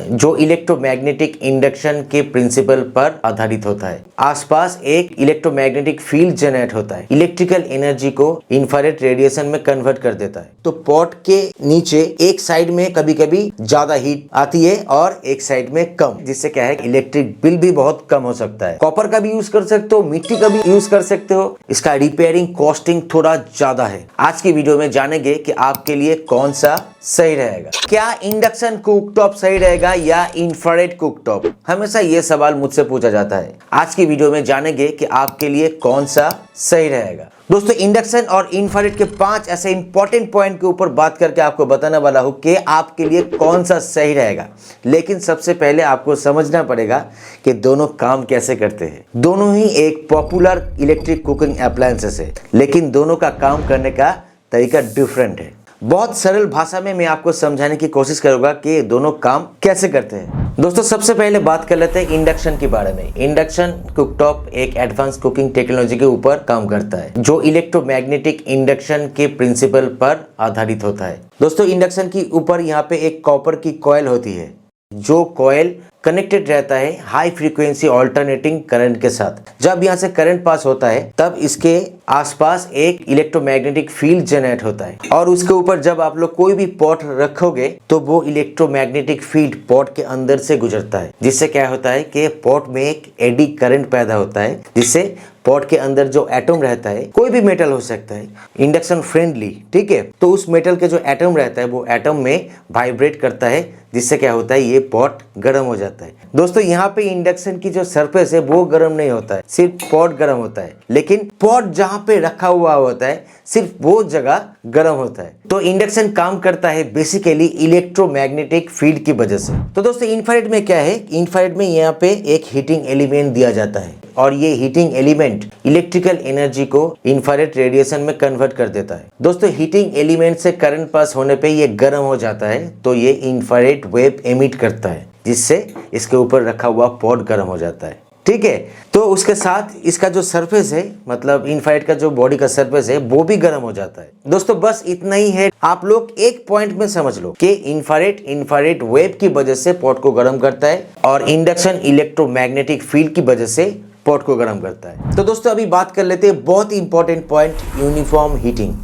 है जो electromagnetic induction के प्रिंसिपल पर आधारित होता है। आसपास एक इलेक्ट्रोमैग्नेटिक फील्ड जनरेट होता है, इलेक्ट्रिकल एनर्जी को इंफ्रारेड रेडिएशन में कन्वर्ट कर देता है। तो पॉट के नीचे एक साइड में कभी कभी ज्यादा हीट आती है और एक साइड में कम, जिससे क्या है इलेक्ट्रिक बिल भी बहुत कम हो सकता है। कॉपर का भी यूज कर सकते हो, मिट्टी का भी यूज कर सकते हो। इसका रिपेयरिंग कॉस्टिंग थोड़ा ज्यादा है। आज की वीडियो में जानेंगे कि आपके लिए कौन सा सही रहेगा। क्या इंडक्शन कुकटॉप सही रहेगा या इंफ्रारेड कुकटॉप? हमेशा ये सवाल मुझसे पूछा जाता है। आज की वीडियो में जानेंगे कि आपके लिए कौन सा सही रहेगा। दोस्तों, इंडक्शन और इंफ्रारेड के 5 ऐसे इंपॉर्टेंट पॉइंट के ऊपर बात करके आपको बताने वाला हूं कि आपके लिए कौन सा सही रहेगा। लेकिन सबसे पहले आपको समझना पड़ेगा कि दोनों काम कैसे करते हैं। दोनों ही एक पॉपुलर इलेक्ट्रिक कुकिंग अप्लायंसेस है, लेकिन दोनों का काम करने का तरीका डिफरेंट है। बहुत सरल भाषा में मैं आपको समझाने की कोशिश करूंगा कि दोनों काम कैसे करते हैं। दोस्तों, सबसे पहले बात कर लेते हैं इंडक्शन के बारे में। इंडक्शन कुकटॉप एक एडवांस कुकिंग टेक्नोलॉजी के ऊपर काम करता है जो इलेक्ट्रोमैग्नेटिक इंडक्शन के प्रिंसिपल पर आधारित होता है। दोस्तों, इंडक्शन के ऊपर यहाँ पे एक कॉपर की कॉइल होती है, जो कॉइल कनेक्टेड रहता है हाई फ्रीक्वेंसी ऑल्टरनेटिंग करंट के साथ। जब यहाँ से करंट पास होता है तब इसके आसपास एक इलेक्ट्रोमैग्नेटिक फील्ड जनरेट होता है और उसके ऊपर जब आप लोग कोई भी पॉट रखोगे तो वो इलेक्ट्रोमैग्नेटिक फील्ड पॉट के अंदर से गुजरता है, जिससे क्या होता है कि पॉट में एक एडी करंट पैदा होता है, जिससे पॉट के अंदर जो एटम रहता है, कोई भी मेटल हो सकता है, इंडक्शन फ्रेंडली, ठीक है, तो उस मेटल के जो एटम रहता है वो एटम में वाइब्रेट करता है, जिससे क्या होता है ये पॉट गर्म हो जाता है। दोस्तों, यहाँ पे इंडक्शन की जो सरफेस है वो गर्म नहीं होता है, सिर्फ पॉट गर्म होता है, लेकिन पॉट जहाँ पे रखा हुआ होता है सिर्फ वो जगह गर्म होता है। तो इंडक्शन काम करता है बेसिकली इलेक्ट्रोमैग्नेटिक फील्ड की वजह से। तो दोस्तों, इंफ्रारेड में क्या है, इंफ्रारेड में यहाँ पे एक हीटिंग एलिमेंट दिया जाता है और ये हीटिंग एलिमेंट इलेक्ट्रिकल एनर्जी को इंफ्रारेड रेडिएशन में कन्वर्ट कर देता है। दोस्तों, हीटिंग एलिमेंट से करंट पास होने पे ये गर्म हो जाता है, तो ये इंफ्रारेड वेव एमिट करता है, जिससे इसके ऊपर रखा हुआ पॉट गर्म हो जाता है, ठीक है। तो उसके साथ इसका जो सरफेस है, मतलब इंफ्रारेड का जो बॉडी का सरफेस है वो भी गर्म हो जाता है। दोस्तों, बस इतना ही है। आप लोग एक पॉइंट में समझ लो कि इंफ्रारेड वेव की वजह से पॉट को गर्म करता है और इंडक्शन इलेक्ट्रोमैग्नेटिक फील्ड की वजह से पॉट को गर्म करता है। तो दोस्तों, अभी बात कर लेते हैं बहुत ही इंपॉर्टेंट पॉइंट, यूनिफॉर्म हीटिंग।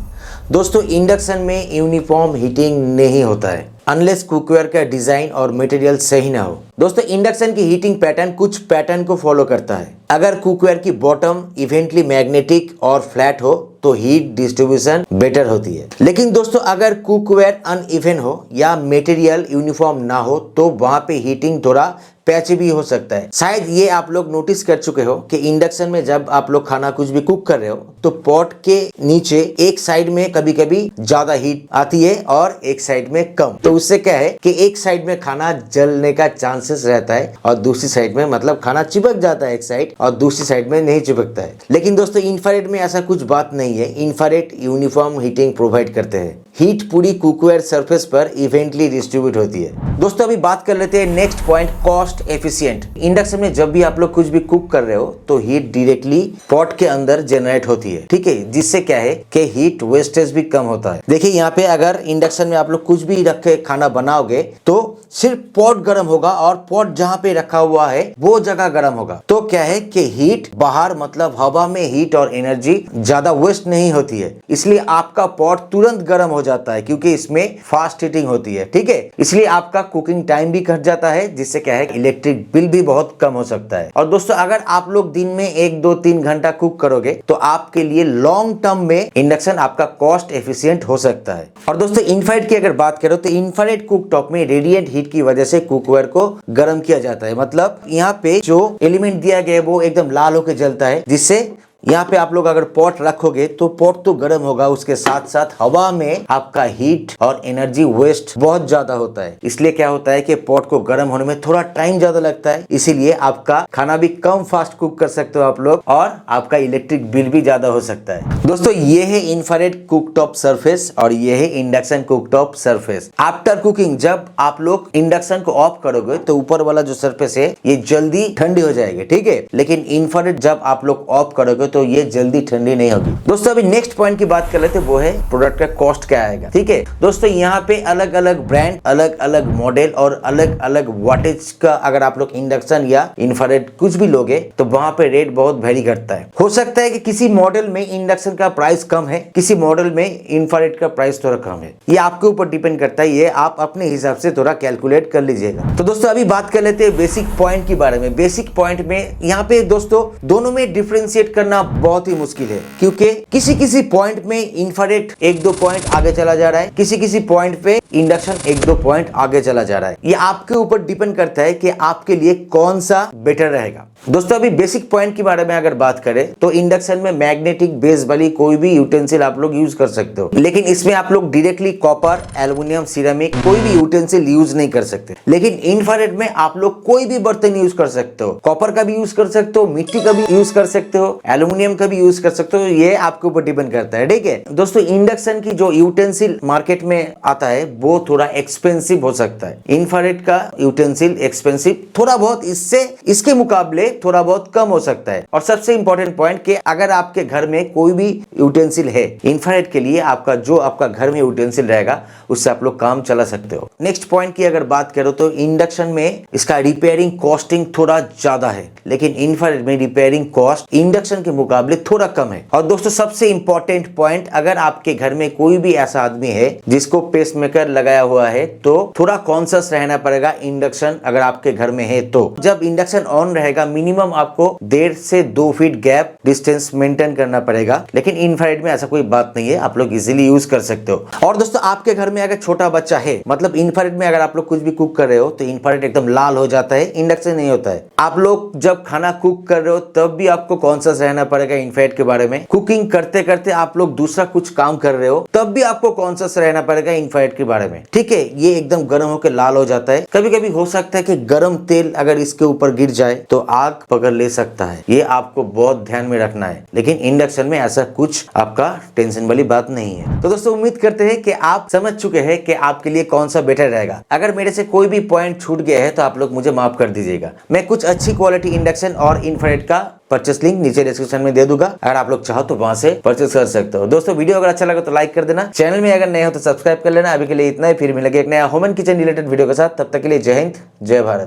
दोस्तों, इंडक्शन में यूनिफॉर्म हीटिंग नहीं होता है अनलेस कुकवेयर का डिजाइन और मटेरियल सही ना हो। दोस्तों, इंडक्शन की हीटिंग पैटर्न कुछ पैटर्न को फॉलो करता है। अगर कुकवेयर की बॉटम इवेंटली मैग्नेटिक और फ्लैट हो तो हीट डिस्ट्रीब्यूशन बेटर होती है। लेकिन दोस्तों, अगर कुकवेयर अनइवन हो या मटेरियल यूनिफॉर्म ना हो तो वहां पे हीटिंग थोड़ा पैची भी हो सकता है। शायद ये आप लोग नोटिस कर चुके हो कि इंडक्शन में जब आप लोग खाना कुछ भी कुक कर रहे हो तो पॉट के नीचे एक साइड में कभी कभी ज्यादा हीट आती है और एक साइड में कम। तो उससे क्या है कि एक साइड में खाना जलने का चांसेस रहता है और दूसरी साइड में मतलब खाना चिपक जाता है एक साइड और दूसरी साइड में नहीं चिपकता है। लेकिन दोस्तों, इंफ्रारेड में ऐसा कुछ बात नहीं है। इंफ्रारेड यूनिफॉर्म हीटिंग प्रोवाइड करते हैं। हीट पूरी कुकवेयर सरफेस पर इवेंटली डिस्ट्रीब्यूट होती है। दोस्तों, अभी बात कर लेते हैं next point, cost efficient. Induction में जब भी आप लोग कुछ भी कुक कर रहे हो तो हीट डायरेक्टली पॉट के अंदर जनरेट होती है, ठीक है, जिससे क्या है कि हीट वेस्टेज भी कम होता है। देखिए, यहाँ पे अगर इंडक्शन में आप लोग कुछ भी रख के खाना बनाओगे तो सिर्फ पॉट गर्म होगा और पॉट जहाँ पे रखा हुआ है वो जगह गर्म होगा। तो क्या है कि हीट बाहर मतलब हवा में हीट और एनर्जी ज्यादा वेस्ट नहीं होती है, इसलिए आपका पॉट तुरंत गर्म हो जाता है क्योंकि इसमें फास्ट हीटिंग होती है, ठीक है। इसलिए आपका कुकिंग टाइम भी घट जाता है, जिससे क्या है इलेक्ट्रिक बिल भी बहुत कम हो सकता है। और दोस्तों, अगर आप लोग दिन में 1, 2, 3 घंटा कुक करोगे तो आपके लिए लॉन्ग टर्म में इंडक्शन आपका कॉस्ट एफिशिएंट हो सकता है। और दोस्तों, इंफ्रारेड की अगर बात करो तो इंफ्रारेड कुकटॉप में रेडिएंट हीट की वजह से कुकवेयर को गर्म किया जाता है। मतलब यहाँ पे जो एलिमेंट दिया गया है वो एकदम लाल होकर जलता है, जिससे यहाँ पे आप लोग अगर पॉट रखोगे तो पॉट तो गर्म होगा, उसके साथ साथ हवा में आपका हीट और एनर्जी वेस्ट बहुत ज्यादा होता है। इसलिए क्या होता है कि पॉट को गर्म होने में थोड़ा टाइम ज्यादा लगता है, इसीलिए आपका खाना भी कम फास्ट कुक कर सकते हो आप लोग और आपका इलेक्ट्रिक बिल भी ज्यादा हो सकता है। दोस्तों, ये है इंफ्रारेड कुकटॉप सरफेस और ये है induction cooktop surface. After cooking जब आप लोग इंडक्शन को ऑफ करोगे तो ऊपर वाला जो सरफेस है ये जल्दी ठंडी हो जाएगी, ठीक है। लेकिन इंफ्रारेड जब आप लोग ऑफ करोगे तो ये जल्दी ठंडी नहीं होगी। दोस्तों अभी नेक्स्ट पॉइंट की बात कर लेते हैं, वो है प्रोडक्ट का कॉस्ट क्या आएगा। ठीक है दोस्तों, यहाँ पे अलग अलग ब्रांड, अलग अलग मॉडल और अलग अलग वाटेज का अगर आप लोग इंडक्शन या इंफ्रारेड कुछ भी लोगे तो वहां पे रेट बहुत वेरी करता है। हो सकता है कि किसी मॉडल में इंडक्शन का प्राइस कम है, किसी मॉडल में इंफ्रारेड का प्राइस थोड़ा कम है। ये आपके ऊपर डिपेंड करता है, ये आप अपने हिसाब से थोड़ा कैलकुलेट कर लीजिएगा। तो दोस्तों अभी बात कर लेते हैं बेसिक पॉइंट के बारे में। बेसिक पॉइंट में यहाँ पे दोस्तों दोनों में डिफरेंशिएट करना बहुत ही मुश्किल है, क्योंकि किसी किसी पॉइंट में इंफ्रारेड 1-2 पॉइंट आगे चला जा रहा है, किसी किसी पॉइंट पे इंडक्शन 1-2 पॉइंट आगे चला जा रहा है। ये आपके ऊपर डिपेंड करता है कि आपके लिए कौन सा बेटर रहेगा। दोस्तों अभी बेसिक पॉइंट के बारे में अगर बात करें तो इंडक्शन में मैग्नेटिक बेस वाली कोई भी यूटेंसिल आप लोग यूज कर सकते हो, लेकिन इसमें आप लोग डायरेक्टली कॉपर, एल्युमिनियम, सिरेमिक कोई भी यूटेंसिल यूज नहीं कर सकते। लेकिन इंफ्रारेड में आप लोग कोई भी बर्तन यूज कर सकते हो, कॉपर का भी यूज कर सकते हो, मिट्टी का भी यूज कर सकते हो, एल्युमिनियम का भी यूज कर सकते हो, ये आपके ऊपर डिपेंड करता है। ठीक है दोस्तों, इंडक्शन की जो यूटेंसिल मार्केट में आता है वो थोड़ा एक्सपेंसिव हो सकता है। इंफ्रारेड का यूटेंसिल एक्सपेंसिव थोड़ा बहुत इसके मुकाबले थोड़ा बहुत कम हो सकता है। और सबसे इंपॉर्टेंट पॉइंट कि अगर आपके घर में कोई भी यूटेंसिल है इंफ्रारेड के लिए, आपका घर में यूटेंसिल रहेगा उससे आप लोग काम चला सकते हो। नेक्स्ट पॉइंट की अगर बात करो तो इंडक्शन में इसका रिपेयरिंग कॉस्टिंग थोड़ा ज्यादा है, लेकिन इंफ्रारेड में रिपेयरिंग कॉस्ट इंडक्शन के मुकाबले थोड़ा कम है। और दोस्तों सबसे इंपॉर्टेंट पॉइंट, अगर आपके घर में कोई भी ऐसा आदमी है जिसको पेसमेकर लगाया हुआ है तो थोड़ा कॉन्शियस रहना पड़ेगा इंडक्शन अगर आपके घर में है तो। जब इंडक्शन ऑन रहेगा मिनिमम आपको 1.5 से 2 फीट गैप डिस्टेंस मेंटेन करना पड़ेगा, लेकिन इंफ्रारेड में ऐसा कोई बात नहीं है, आप लोग इजीली यूज कर सकते हो। और दोस्तों आपके घर में अगर छोटा बच्चा है, मतलब इंफ्रारेड में अगर आप लोग कुछ भी कुक कर रहे हो तो इंफ्रारेड एकदम लाल हो जाता है, इंडक्शन नहीं होता है। आप लोग जब खाना कुक कर रहे हो तब भी आपको कॉन्शियस रहना पड़ेगा इंफ्रारेड के बारे में। कुकिंग करते करते आप लोग दूसरा कुछ काम कर रहे हो तब भी आपको कॉन्शियस रहना पड़ेगा इंफ्रारेड के बारे में। ठीक है, ये एकदम गर्म होकर लाल हो जाता है। कभी कभी हो सकता है कि गर्म तेल अगर इसके ऊपर गिर जाए तो आग पकड़ ले सकता है, ये आपको बहुत ध्यान में रखना है। लेकिन इंडक्शन में ऐसा कुछ आपका टेंशन वाली बात नहीं है। तो दोस्तों उम्मीद करते हैं कि आप समझ चुके हैं कि आपके लिए कौन सा बेटर रहेगा। अगर मेरे से कोई भी पॉइंट छूट गया है तो आप लोग मुझे माफ कर दीजिएगा। मैं कुछ अच्छी क्वालिटी इंडक्शन और इंफ्रारेड का परचेस लिंक नीचे डिस्क्रिप्शन में दे दूंगा, अगर आप लोग चाहो तो वहां से परचेस कर सकते हो। दोस्तों वीडियो अगर अच्छा लगा तो लाइक कर देना, चैनल में अगर नए हो तो सब्सक्राइब कर लेना। अभी के लिए इतना ही, फिर मिलेंगे एक नया home and kitchen related video के साथ। तब तक के लिए जय हिंद, जय भारत।